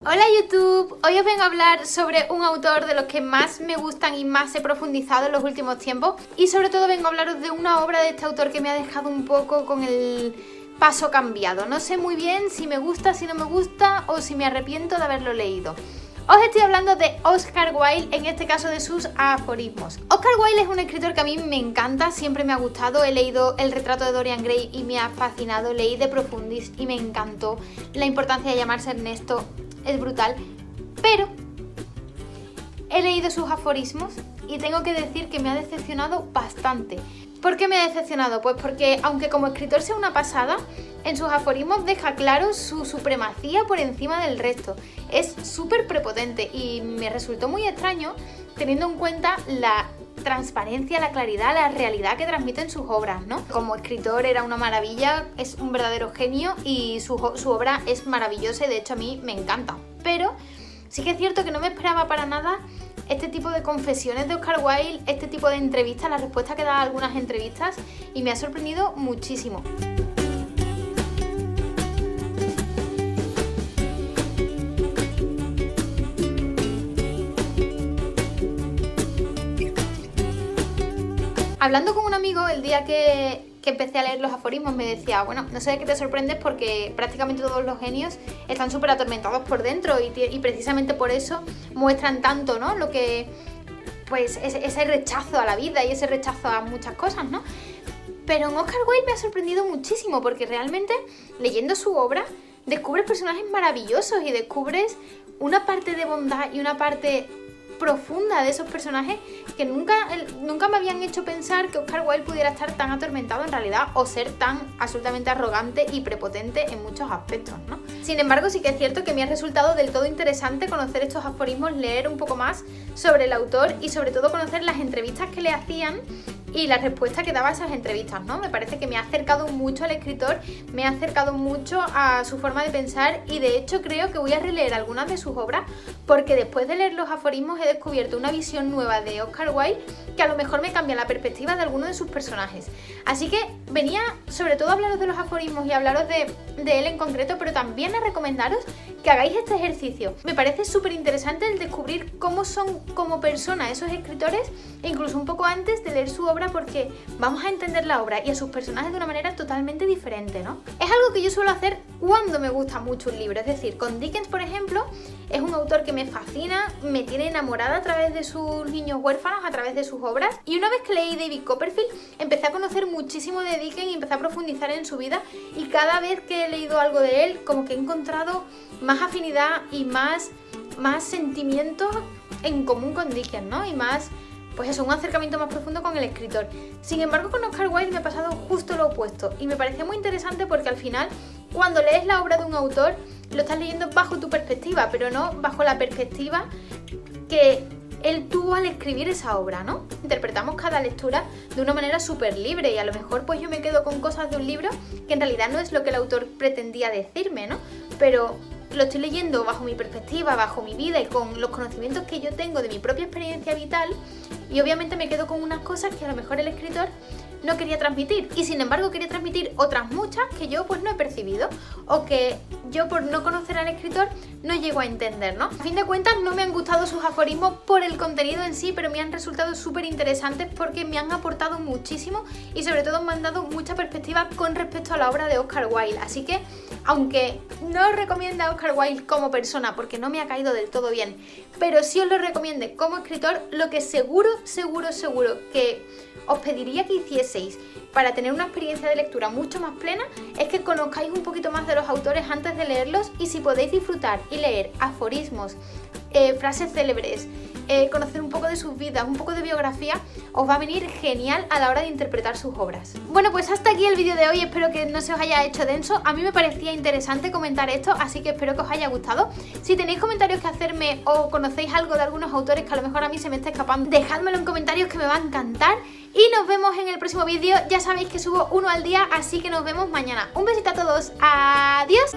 Hola YouTube, hoy os vengo a hablar sobre un autor de los que más me gustan y más he profundizado en los últimos tiempos, y sobre todo vengo a hablaros de una obra de este autor que me ha dejado un poco con el paso cambiado. No sé muy bien si me gusta, si no me gusta o si me arrepiento de haberlo leído. Os estoy hablando de Oscar Wilde, en este caso de sus aforismos. Oscar Wilde es un escritor que a mí me encanta, siempre me ha gustado. He leído El retrato de Dorian Gray y me ha fascinado, leí De Profundis y me encantó. La importancia de llamarse Ernesto es brutal, pero he leído sus aforismos y tengo que decir que me ha decepcionado bastante. ¿Por qué me ha decepcionado? Pues porque aunque como escritor sea una pasada, en sus aforismos deja claro su supremacía por encima del resto. Es súper prepotente y me resultó muy extraño teniendo en cuenta la transparencia, la claridad, la realidad que transmiten sus obras, ¿no? Como escritor era una maravilla, es un verdadero genio y su obra es maravillosa y de hecho a mí me encanta. Pero sí que es cierto que no me esperaba para nada este tipo de confesiones de Oscar Wilde, este tipo de entrevistas, la respuesta que da a algunas entrevistas, y me ha sorprendido muchísimo. Hablando con un amigo el día que empecé a leer los aforismos, me decía, bueno, no sé de qué te sorprendes porque prácticamente todos los genios están súper atormentados por dentro y precisamente por eso muestran tanto, ¿no? Lo que, pues, ese rechazo a la vida y ese rechazo a muchas cosas, ¿no? Pero en Oscar Wilde me ha sorprendido muchísimo porque realmente, leyendo su obra, descubres personajes maravillosos y descubres una parte de bondad y una parte profunda de esos personajes que nunca me habían hecho pensar que Oscar Wilde pudiera estar tan atormentado en realidad o ser tan absolutamente arrogante y prepotente en muchos aspectos, ¿no? Sin embargo, sí que es cierto que me ha resultado del todo interesante conocer estos aforismos, leer un poco más sobre el autor y sobre todo conocer las entrevistas que le hacían y la respuesta que daba a esas entrevistas, ¿no? Me parece que me ha acercado mucho al escritor, me ha acercado mucho a su forma de pensar y de hecho creo que voy a releer algunas de sus obras porque después de leer los aforismos he descubierto una visión nueva de Oscar Wilde que a lo mejor me cambia la perspectiva de alguno de sus personajes. Así que venía sobre todo a hablaros de los aforismos y a hablaros de él en concreto, pero también a recomendaros que hagáis este ejercicio. Me parece súper interesante el descubrir cómo son como personas esos escritores, incluso un poco antes de leer su obra, porque vamos a entender la obra y a sus personajes de una manera totalmente diferente, ¿no? Es algo que yo suelo hacer cuando me gusta mucho un libro, es decir, con Dickens, por ejemplo, es un autor que me fascina, me tiene enamorada a través de sus niños huérfanos, a través de sus obras, y una vez que leí David Copperfield empecé a conocer muchísimo de Dickens y empecé a profundizar en su vida, y cada vez que he leído algo de él como que he encontrado más afinidad y más sentimientos en común con Dickens, ¿no? Y más, pues eso, un acercamiento más profundo con el escritor. Sin embargo, con Oscar Wilde me ha pasado justo lo opuesto y me pareció muy interesante porque al final, cuando lees la obra de un autor, lo estás leyendo bajo tu perspectiva, pero no bajo la perspectiva que él tuvo al escribir esa obra, ¿no? Interpretamos cada lectura de una manera súper libre y a lo mejor pues yo me quedo con cosas de un libro que en realidad no es lo que el autor pretendía decirme, ¿no? Pero lo estoy leyendo bajo mi perspectiva, bajo mi vida y con los conocimientos que yo tengo de mi propia experiencia vital, y obviamente me quedo con unas cosas que a lo mejor el escritor no quería transmitir y sin embargo quería transmitir otras muchas que yo pues no he percibido o que yo por no conocer al escritor no llego a entender, ¿no? A fin de cuentas no me han gustado sus aforismos por el contenido en sí, pero me han resultado súper interesantes porque me han aportado muchísimo y sobre todo me han dado mucha perspectiva con respecto a la obra de Oscar Wilde. Así que, aunque no os recomiendo a Oscar Wilde como persona porque no me ha caído del todo bien, pero sí os lo recomiendo como escritor, lo que seguro que os pediría que hicieseis para tener una experiencia de lectura mucho más plena es que conozcáis un poquito más de los autores antes de leerlos, y si podéis disfrutar y leer aforismos, frases célebres, conocer un poco de sus vidas, un poco de biografía, os va a venir genial a la hora de interpretar sus obras. Bueno, pues hasta aquí el vídeo de hoy, espero que no se os haya hecho denso. A mí me parecía interesante comentar esto, así que espero que os haya gustado. Si tenéis comentarios que hacerme o conocéis algo de algunos autores que a lo mejor a mí se me está escapando, dejádmelo en comentarios que me va a encantar. Y nos vemos en el próximo vídeo, ya sabéis que subo uno al día, así que nos vemos mañana. Un besito a todos, adiós.